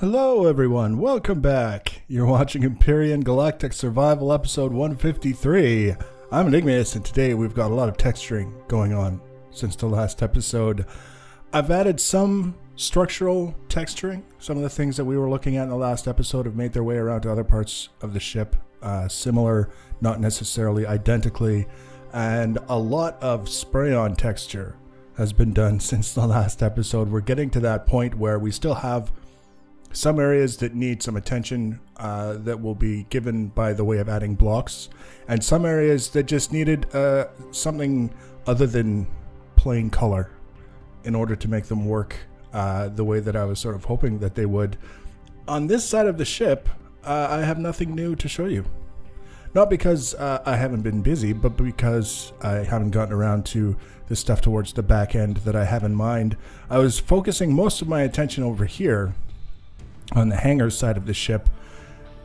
Hello everyone, welcome back. You're watching Empyrion Galactic Survival episode 153. I'm Enigmaeus and today we've got a lot of texturing going on since the last episode. I've added some structural texturing. Some of the things that we were looking at in the last episode have made their way around to other parts of the ship. Similar, not necessarily identically, and a lot of spray-on texture has been done since the last episode. We're getting to that point where we still have some areas that need some attention that will be given by the way of adding blocks, and some areas that just needed something other than plain color in order to make them work the way that I was sort of hoping that they would. On this side of the ship, I have nothing new to show you. Not because I haven't been busy, but because I haven't gotten around to the stuff towards the back end that I have in mind. I was focusing most of my attention over here on the hangar side of the ship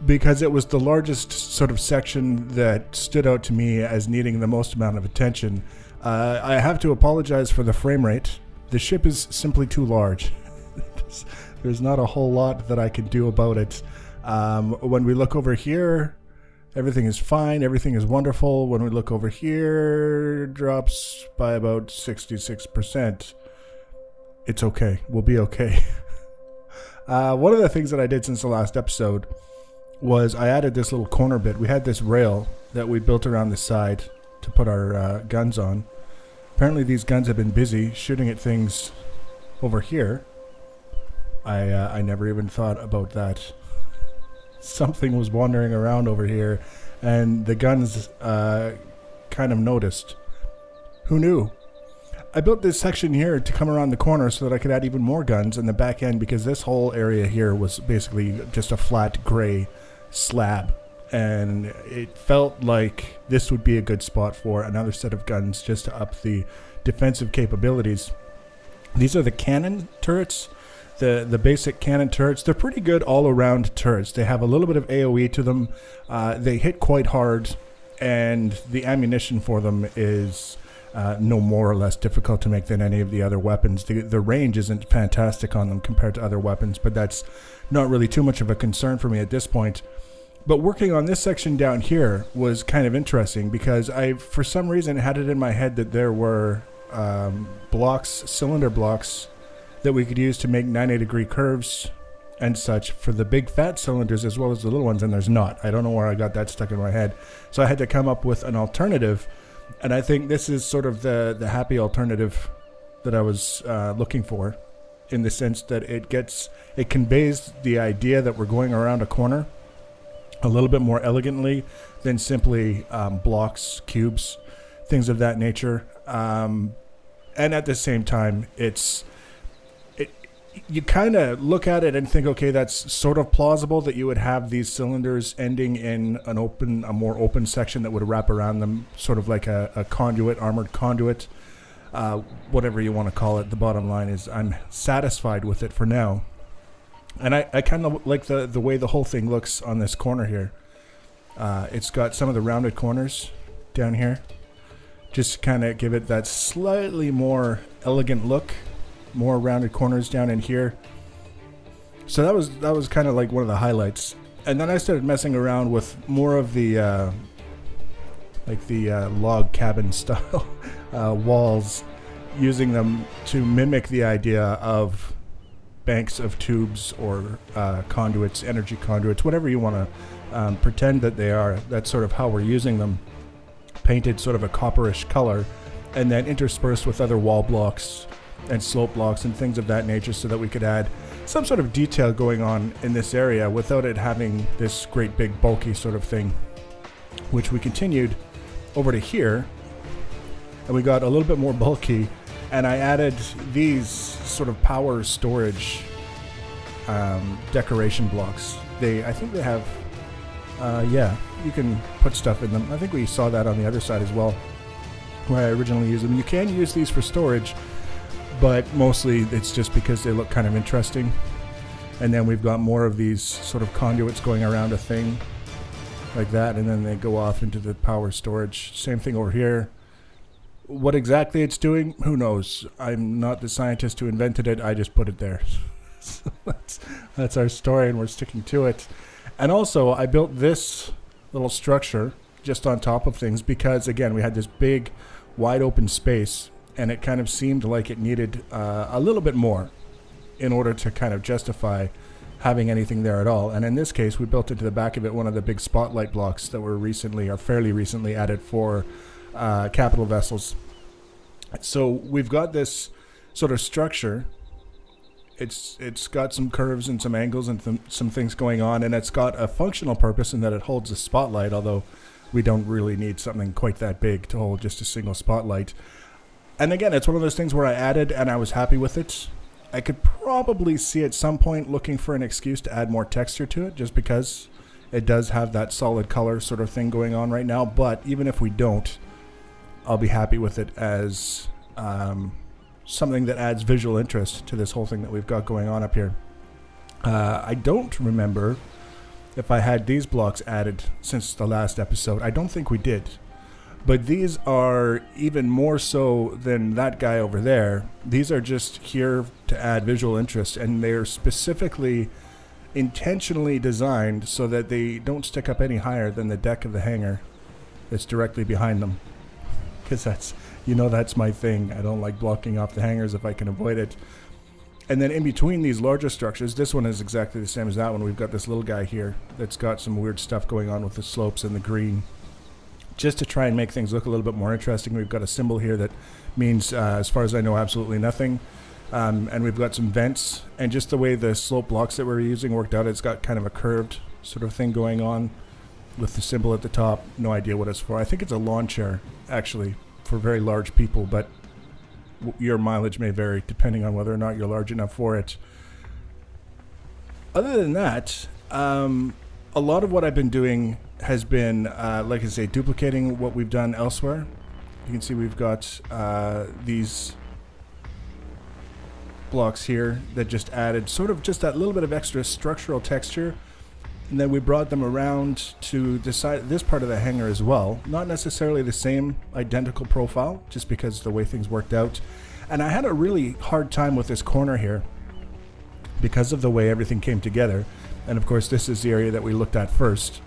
because it was the largest sort of section that stood out to me as needing the most amount of attention. I have to apologize for the frame rate. The ship is simply too large. There's not a whole lot that I can do about it. When we look over here, everything is fine, everything is wonderful. When we look over here, drops by about 66%. It's okay, we'll be okay. One of the things that I did since the last episode was I added this little corner bit. We had this rail that we built around the side to put our guns on. Apparently these guns have been busy shooting at things over here. I never even thought about that. Something was wandering around over here and the guns kind of noticed. Who knew? I built this section here to come around the corner so that I could add even more guns in the back end, because this whole area here was basically just a flat gray slab, and it felt like this would be a good spot for another set of guns just to up the defensive capabilities. These are the cannon turrets, the basic cannon turrets. They're pretty good all-around turrets. They have a little bit of AoE to them. They hit quite hard, and the ammunition for them is no more or less difficult to make than any of the other weapons. The range isn't fantastic on them compared to other weapons, but that's not really too much of a concern for me at this point. But working on this section down here was kind of interesting because I, for some reason, had it in my head that there were blocks, cylinder blocks, that we could use to make 90-degree curves and such for the big fat cylinders as well as the little ones, and there's not. I don't know where I got that stuck in my head. So I had to come up with an alternative. And I think this is sort of the happy alternative that I was looking for, in the sense that it conveys the idea that we're going around a corner a little bit more elegantly than simply blocks, cubes, things of that nature. And at the same time, you kind of look at it and think, okay, that's sort of plausible that you would have these cylinders ending in a more open section that would wrap around them, sort of like a conduit, armored conduit, whatever you want to call it. The bottom line is I'm satisfied with it for now. And I kind of like the way the whole thing looks on this corner here. It's got some of the rounded corners down here, just to kind of give it that slightly more elegant look. More rounded corners down in here. So that was kind of like one of the highlights. And then I started messing around with more of the log cabin style walls, using them to mimic the idea of banks of tubes or conduits, energy conduits, whatever you want to pretend that they are. That's sort of how we're using them. Painted sort of a copperish color, and then interspersed with other wall blocks and slope blocks and things of that nature, so that we could add some sort of detail going on in this area without it having this great big bulky sort of thing, which we continued over to here, and we got a little bit more bulky, and I added these sort of power storage decoration blocks. I think they have yeah, you can put stuff in them. I think we saw that on the other side as well, where I originally used them. You can use these for storage, but mostly it's just because they look kind of interesting. And then we've got more of these sort of conduits going around a thing like that, and then they go off into the power storage. Same thing over here. What exactly it's doing, who knows? I'm not the scientist who invented it, I just put it there. So that's our story, and we're sticking to it. And also, I built this little structure just on top of things because, again, we had this big, wide open space, and it kind of seemed like it needed a little bit more in order to kind of justify having anything there at all. And in this case, we built into the back of it one of the big spotlight blocks that were recently, or fairly recently, added for capital vessels. So we've got this sort of structure. It's got some curves and some angles and some things going on, and it's got a functional purpose in that it holds a spotlight, although we don't really need something quite that big to hold just a single spotlight. And again, it's one of those things where I added and I was happy with it. I could probably see at some point looking for an excuse to add more texture to it, just because it does have that solid color sort of thing going on right now. But even if we don't, I'll be happy with it as something that adds visual interest to this whole thing that we've got going on up here. I don't remember if I had these blocks added since the last episode. I don't think we did. But these are even more so than that guy over there. These are just here to add visual interest, and they're specifically intentionally designed so that they don't stick up any higher than the deck of the hangar that's directly behind them. Because that's, you know, that's my thing. I don't like blocking off the hangars if I can avoid it. And then in between these larger structures, this one is exactly the same as that one. We've got this little guy here that's got some weird stuff going on with the slopes and the green. Just to try and make things look a little bit more interesting, we've got a symbol here that means, as far as I know, absolutely nothing. And we've got some vents, and just the way the slope blocks that we're using worked out, it's got kind of a curved sort of thing going on with the symbol at the top. No idea what it's for. I think it's a lawn chair, actually, for very large people, but your mileage may vary depending on whether or not you're large enough for it. Other than that, a lot of what I've been doing has been, like I say, duplicating what we've done elsewhere. You can see we've got these blocks here that just added sort of just that little bit of extra structural texture, and then we brought them around to the side, this part of the hangar as well. Not necessarily the same identical profile, just because of the way things worked out. And I had a really hard time with this corner here because of the way everything came together. And of course, this is the area that we looked at first.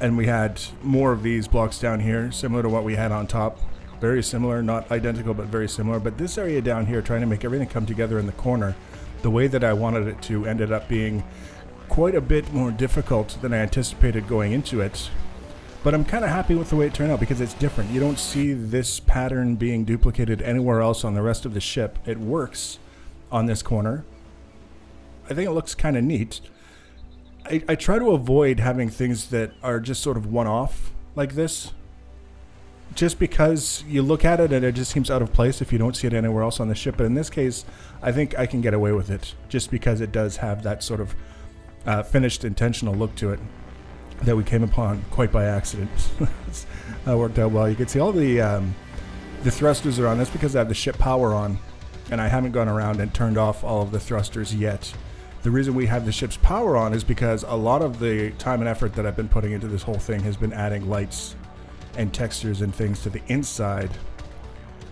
And we had more of these blocks down here, similar to what we had on top. Very similar, not identical, but very similar. But this area down here, trying to make everything come together in the corner, the way that I wanted it to, ended up being quite a bit more difficult than I anticipated going into it. But I'm kind of happy with the way it turned out because it's different. You don't see this pattern being duplicated anywhere else on the rest of the ship. It works on this corner. I think it looks kind of neat. I try to avoid having things that are just sort of one-off like this, just because you look at it and it just seems out of place if you don't see it anywhere else on the ship. But in this case, I think I can get away with it just because it does have that sort of finished intentional look to it that we came upon quite by accident. That worked out well. You can see all the thrusters are on. That's because I have the ship power on, and I haven't gone around and turned off all of the thrusters yet. The reason we have the ship's power on is because a lot of the time and effort that I've been putting into this whole thing has been adding lights and textures and things to the inside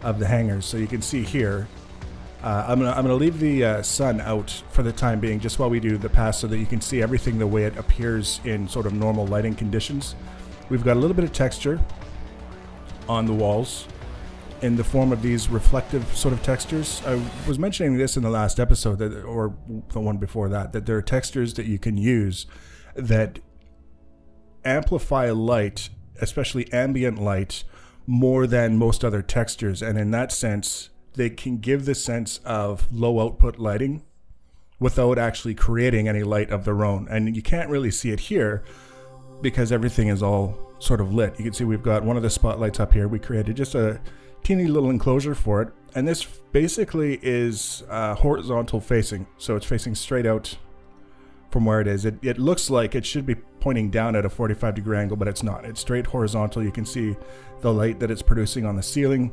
of the hangars. So you can see here, I'm gonna leave the sun out for the time being, just while we do the pass, so that you can see everything the way it appears in sort of normal lighting conditions. We've got a little bit of texture on the walls in the form of these reflective sort of textures. I was mentioning this in the last episode, that, or the one before that, that there are textures that you can use that amplify light, especially ambient light, more than most other textures. And in that sense, they can give the sense of low output lighting without actually creating any light of their own. And you can't really see it here because everything is all sort of lit. You can see we've got one of the spotlights up here. We created just a teeny little enclosure for it, and this basically is horizontal facing, so it's facing straight out from where it is. It looks like it should be pointing down at a 45-degree angle, but it's not. It's straight horizontal. You can see the light that it's producing on the ceiling.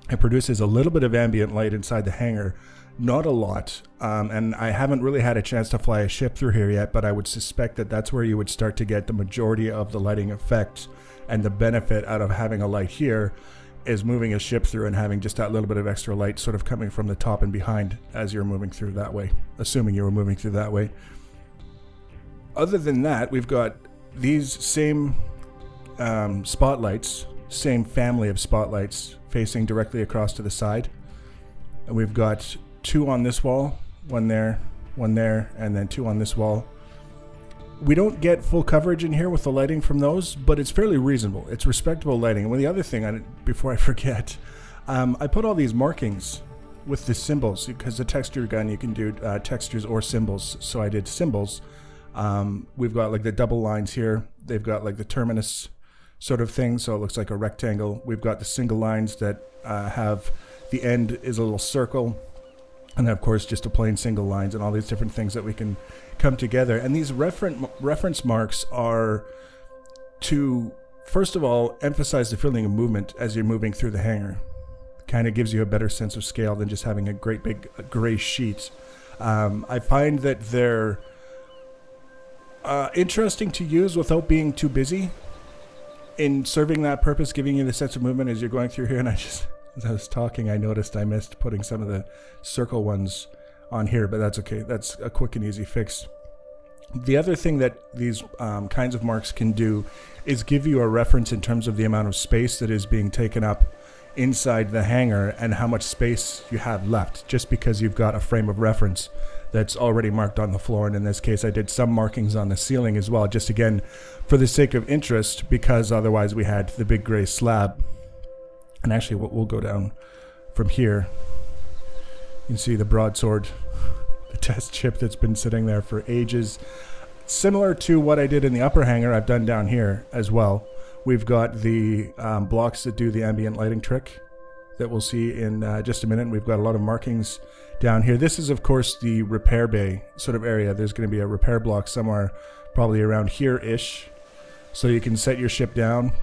It produces a little bit of ambient light inside the hangar, not a lot, and I haven't really had a chance to fly a ship through here yet, but I would suspect that that's where you would start to get the majority of the lighting effect and the benefit out of having a light here is moving a ship through and having just that little bit of extra light sort of coming from the top and behind as you're moving through that way, assuming you were moving through that way. Other than that, we've got these same spotlights, same family of spotlights facing directly across to the side. And we've got 2 on this wall, one there, and then 2 on this wall. We don't get full coverage in here with the lighting from those, but it's fairly reasonable. It's respectable lighting. And the other thing, before I forget, I put all these markings with the symbols, because the texture gun, you can do textures or symbols. So I did symbols. We've got like the double lines here. They've got like the terminus sort of thing, so it looks like a rectangle. We've got the single lines that have the end is a little circle. And then, of course, just a plain single lines and all these different things that we can come together. And these reference marks are to, first of all, emphasize the feeling of movement as you're moving through the hangar. Kind of gives you a better sense of scale than just having a great big gray sheet. I find that they're interesting to use without being too busy in serving that purpose, giving you the sense of movement as you're going through here. And as I was talking, I noticed I missed putting some of the circle ones on here, but that's okay. That's a quick and easy fix. The other thing that these kinds of marks can do is give you a reference in terms of the amount of space that is being taken up inside the hangar and how much space you have left, just because you've got a frame of reference that's already marked on the floor. And in this case, I did some markings on the ceiling as well, just again for the sake of interest, because otherwise we had the big gray slab. And actually, we'll go down from here. You can see the broadsword, the test chip that's been sitting there for ages. Similar to what I did in the upper hangar, I've done down here as well. We've got the blocks that do the ambient lighting trick that we'll see in just a minute. We've got a lot of markings down here. This is, of course, the repair bay sort of area. There's going to be a repair block somewhere probably around here-ish. So you can set your ship down,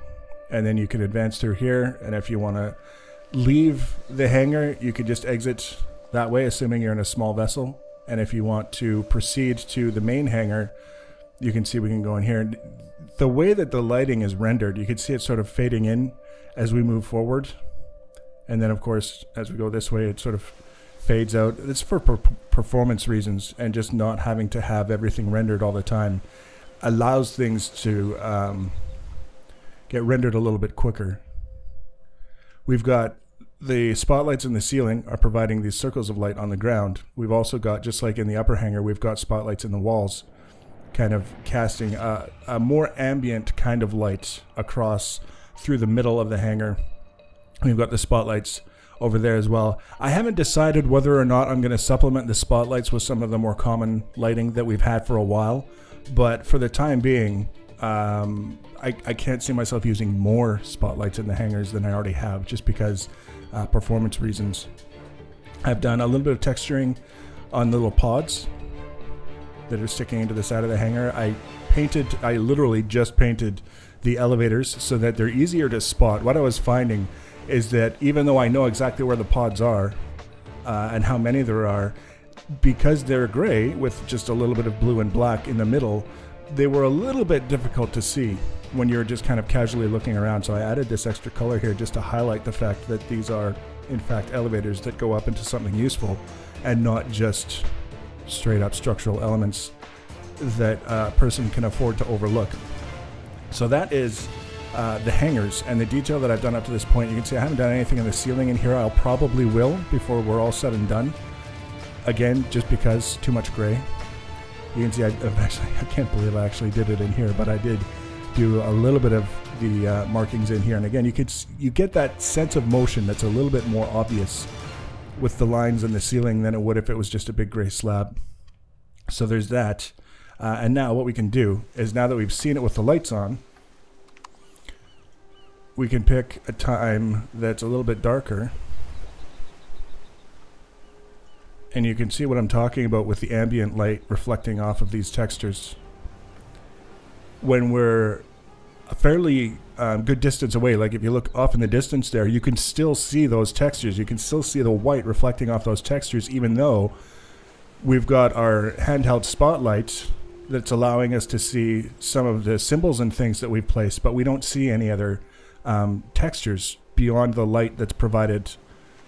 and then you can advance through here. And if you want to leave the hangar, you can just exit that way, assuming you're in a small vessel. And if you want to proceed to the main hangar, you can see we can go in here. The way that the lighting is rendered, you can see it sort of fading in as we move forward. And then, of course, as we go this way, it sort of fades out. It's for performance reasons, and just not having to have everything rendered all the time allows things to get rendered a little bit quicker. We've got the spotlights in the ceiling are providing these circles of light on the ground. We've also got, just like in the upper hangar, we've got spotlights in the walls, kind of casting a more ambient kind of light across through the middle of the hangar. We've got the spotlights over there as well. I haven't decided whether or not I'm going to supplement the spotlights with some of the more common lighting that we've had for a while, but for the time being, I can't see myself using more spotlights in the hangars than I already have, just because performance reasons. I've done a little bit of texturing on the little pods that are sticking into the side of the hangar. I literally just painted the elevators so that they're easier to spot. What I was finding is that even though I know exactly where the pods are and how many there are, because they're gray with just a little bit of blue and black in the middle, they were a little bit difficult to see when you're just kind of casually looking around. So I added this extra color here just to highlight the fact that these are in fact elevators that go up into something useful and not just straight up structural elements that a person can afford to overlook. So that is the hangars and the detail that I've done up to this point. You can see I haven't done anything in the ceiling in here. I'll probably will before we're all said and done. Again, just because too much gray. You can see I can't believe I actually did it in here, but I did do a little bit of the markings in here. And again, you get that sense of motion that's a little bit more obvious with the lines in the ceiling than it would if it was just a big gray slab. So there's that. And now what we can do is, now that we've seen it with the lights on, we can pick a time that's a little bit darker. And you can see what I'm talking about with the ambient light reflecting off of these textures. When we're a fairly good distance away, like if you look off in the distance there, you can still see those textures. You can still see the white reflecting off those textures, even though we've got our handheld spotlight that's allowing us to see some of the symbols and things that we've placed, but we don't see any other textures beyond the light that's provided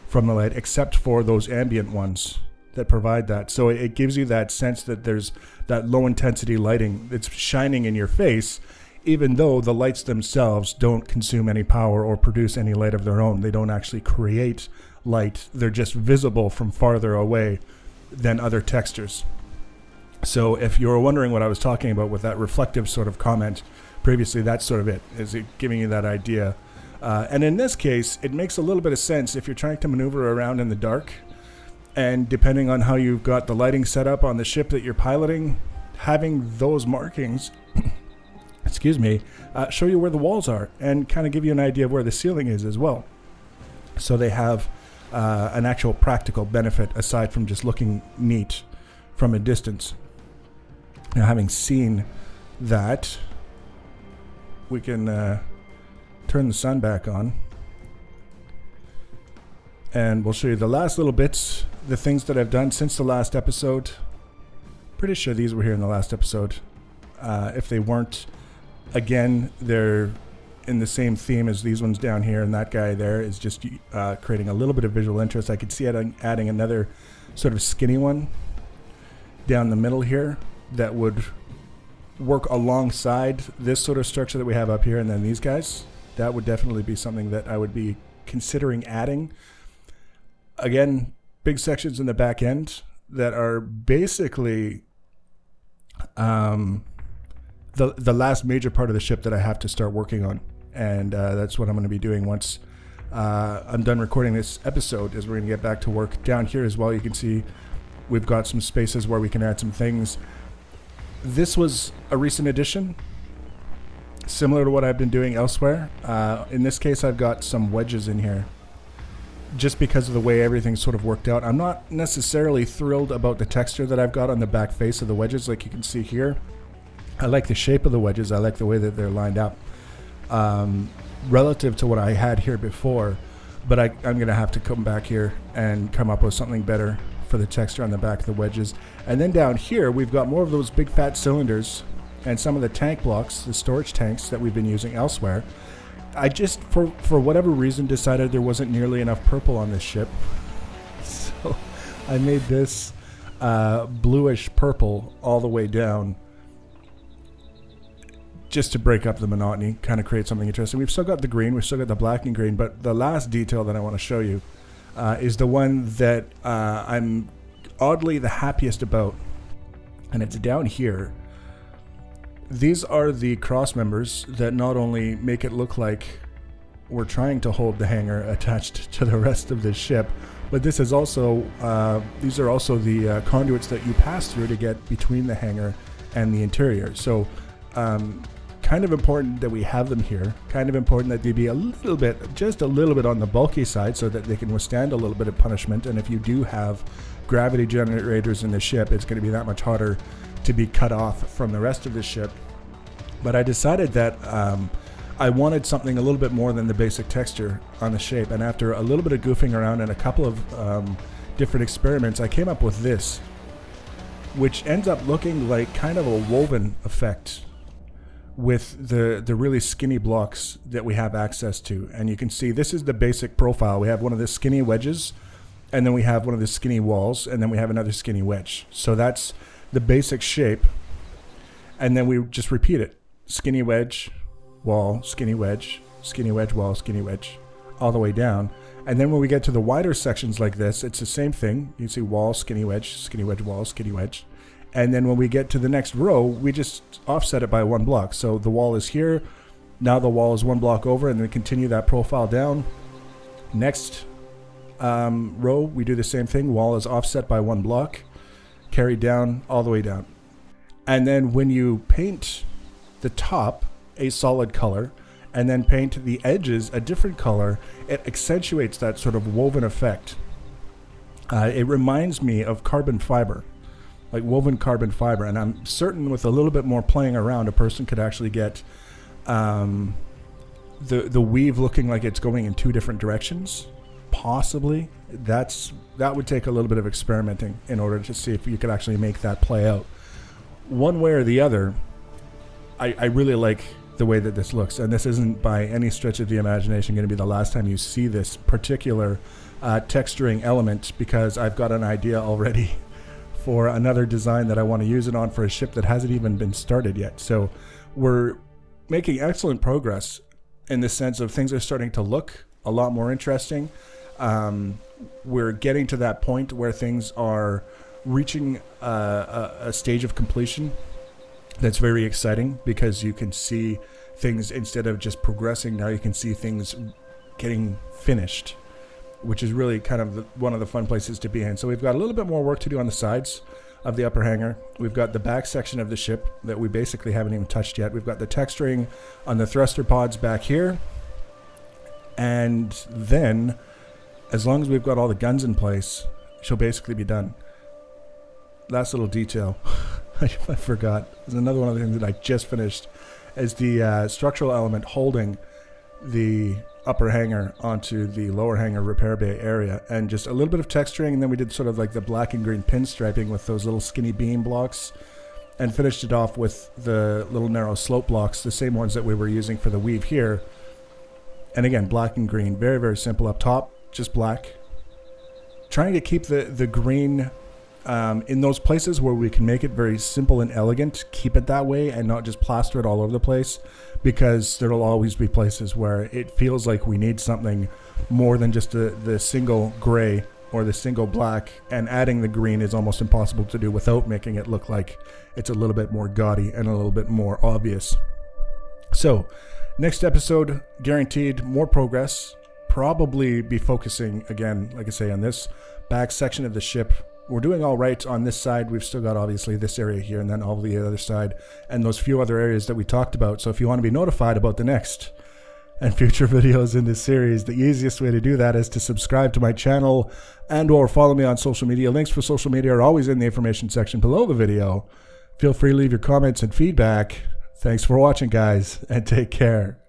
from the light, except for those ambient ones that provide that. So it gives you that sense that there's that low intensity lighting that's shining in your face, even though the lights themselves don't consume any power or produce any light of their own. They don't actually create light. They're just visible from farther away than other textures. So if you were wondering what I was talking about with that reflective sort of comment previously, that's sort of it, is it giving you that idea. And in this case, it makes a little bit of sense if you're trying to maneuver around in the dark, and depending on how you've got the lighting set up on the ship that you're piloting, having those markings excuse me, show you where the walls are and kind of give you an idea of where the ceiling is as well. So they have an actual practical benefit aside from just looking neat from a distance. Now, having seen that, we can turn the sun back on, and we'll show you the last little bits, the things that I've done since the last episode. Pretty sure these were here in the last episode. If they weren't, again, they're in the same theme as these ones down here, and that guy there is just creating a little bit of visual interest. I could see adding another sort of skinny one down the middle here that would work alongside this sort of structure that we have up here, and then these guys. That would definitely be something that I would be considering adding. Again, big sections in the back end that are basically the last major part of the ship that I have to start working on, and that's what I'm going to be doing once I'm done recording this episode, is we're going to get back to work. Down here as well, you can see we've got some spaces where we can add some things. This was a recent addition, similar to what I've been doing elsewhere. In this case, I've got some wedges in here just because of the way everything sort of worked out. I'm not necessarily thrilled about the texture that I've got on the back face of the wedges, like you can see here. I like the shape of the wedges. I like the way that they're lined up relative to what I had here before, but I'm going to have to come back here and come up with something better for the texture on the back of the wedges. And then down here, we've got more of those big fat cylinders and some of the tank blocks, the storage tanks that we've been using elsewhere. I just, for whatever reason, decided there wasn't nearly enough purple on this ship. So I made this bluish purple all the way down just to break up the monotony, kind of create something interesting. We've still got the green, we've still got the black and green, but the last detail that I want to show you is the one that I'm oddly the happiest about, and it's down here. These are the cross members that not only make it look like we're trying to hold the hangar attached to the rest of the ship, but this is also these are also the conduits that you pass through to get between the hangar and the interior. So kind of important that we have them here, kind of important that they be a little bit, just a little bit on the bulky side so that they can withstand a little bit of punishment. And if you do have gravity generators in the ship, it's going to be that much harder to be cut off from the rest of the ship. But I decided that I wanted something a little bit more than the basic texture on the shape, and after a little bit of goofing around and a couple of different experiments, I came up with this, which ends up looking like kind of a woven effect with the really skinny blocks that we have access to. And you can see this is the basic profile. We have one of the skinny wedges, and then we have one of the skinny walls, and then we have another skinny wedge. So that's the basic shape, and then we just repeat it: skinny wedge, wall, skinny wedge, wall, skinny wedge, all the way down. And then when we get to the wider sections like this, it's the same thing. You see wall, skinny wedge, wall, skinny wedge. And then when we get to the next row, we just offset it by one block. So the wall is here, now the wall is one block over, and then continue that profile down. Next row, we do the same thing. Wall is offset by one block, carried down all the way down. And then when you paint the top a solid color and then paint the edges a different color, it accentuates that sort of woven effect. It reminds me of carbon fiber, like woven carbon fiber, and I'm certain with a little bit more playing around, a person could actually get the weave looking like it's going in two different directions. Possibly. That would take a little bit of experimenting in order to see if you could actually make that play out. One way or the other, I really like the way that this looks. And this isn't by any stretch of the imagination going to be the last time you see this particular texturing element, because I've got an idea already for another design that I want to use it on for a ship that hasn't even been started yet. So we're making excellent progress in the sense of things are starting to look a lot more interesting. We're getting to that point where things are reaching a stage of completion that's very exciting, because you can see things, instead of just progressing, now you can see things getting finished, which is really kind of one of the fun places to be in. So we've got a little bit more work to do on the sides of the upper hangar. We've got the back section of the ship that we basically haven't even touched yet. We've got the texturing on the thruster pods back here. And then, as long as we've got all the guns in place, she'll basically be done. Last little detail I forgot. There's another one of the things that I just finished, is the structural element holding the upper hangar onto the lower hangar repair bay area, and just a little bit of texturing, and then we did sort of like the black and green pinstriping with those little skinny beam blocks, and finished it off with the little narrow slope blocks, the same ones that we were using for the weave here. And again, black and green, very, very simple. Up top, just black. Trying to keep the green in those places where we can make it very simple and elegant, keep it that way and not just plaster it all over the place, because there will always be places where it feels like we need something more than just the single gray or the single black, and adding the green is almost impossible to do without making it look like it's a little bit more gaudy and a little bit more obvious. So next episode, guaranteed more progress. Probably be focusing again, like I say, on this back section of the ship. We're doing all right on this side. We've still got obviously this area here, and then all the other side, and those few other areas that we talked about. So if you want to be notified about the next and future videos in this series, the easiest way to do that is to subscribe to my channel and or follow me on social media. Links for social media are always in the information section below the video. Feel free to leave your comments and feedback. Thanks for watching, guys, and take care.